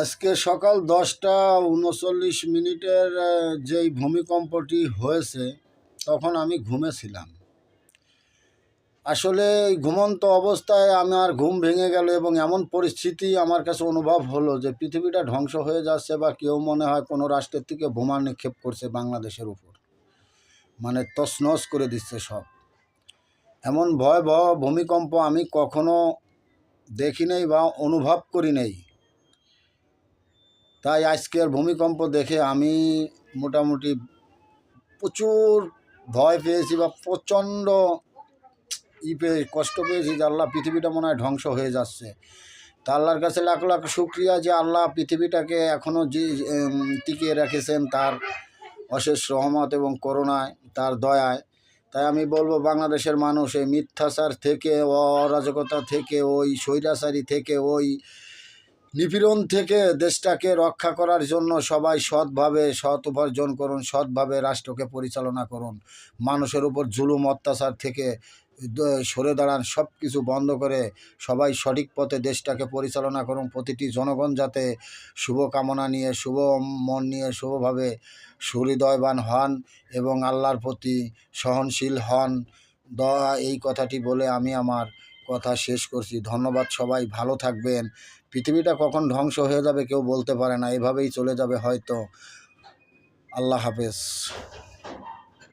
আজকে সকাল 10টা 39 মিনিটের যেই ভূমিকম্পটি হয়েছে তখন আমি ঘুমেছিলাম। আসলে এই ঘুমন্ত অবস্থায় আমার ঘুম ভেঙে গেল এবং এমন পরিস্থিতি আমার কাছে অনুভব হলো যে পৃথিবীটা ধ্বংস হয়ে যাচ্ছে, বা কেউ মনে হয় কোনো রাষ্ট্রের থেকে বোমা নিক্ষেপ করছে বাংলাদেশের উপর, মানে তছনছ করে দিচ্ছে সব। এমন ভয়াবহ ভূমিকম্প আমি কখনো দেখি নাই বা অনুভব করি নাই। তাই আজকের ভূমিকম্প দেখে আমি মোটামুটি প্রচুর ভয় পেয়েছি বা প্রচণ্ড কষ্ট পেয়েছি যে আল্লাহ, পৃথিবীটা মনে হয় ধ্বংস হয়ে যাচ্ছে। তা আল্লাহর কাছে লাখ লাখ শুকরিয়া যে আল্লাহ পৃথিবীটাকে এখনও যে টিকিয়ে রেখেছেন তার অশেষ রহমত এবং করুণায়, তার দয়ায়। তাই আমি বলবো, বাংলাদেশের মানুষ এই মিথ্যাচার থেকে, অরাজকতা থেকে, ওই স্বৈরাচারী থেকে, ওই নিপীড়ন থেকে দেশটাকে রক্ষা করার জন্য সবাই সৎভাবে সৎ উপার্জন করুন, সৎভাবে রাষ্ট্রকে পরিচালনা করুন। মানুষের উপর জুলুম অত্যাচার থেকে সরে দাঁড়ান, সব কিছু বন্ধ করে সবাই সঠিক পথে দেশটাকে পরিচালনা করুন। প্রতিটি জনগণ যাতে শুভকামনা নিয়ে, শুভ মন নিয়ে, শুভভাবে সুহৃদয়বান হন এবং আল্লাহর প্রতি সহনশীল হন। এই কথাটি বলে আমি আমার কথা শেষ করছি। ধন্যবাদ। সবাই ভালো থাকবেন। পৃথিবীটা কখন ধ্বংস হয়ে যাবে কেউ বলতে পারে না, এভাবেই চলে যাবে হয়তো। আল্লাহ হাফেজ।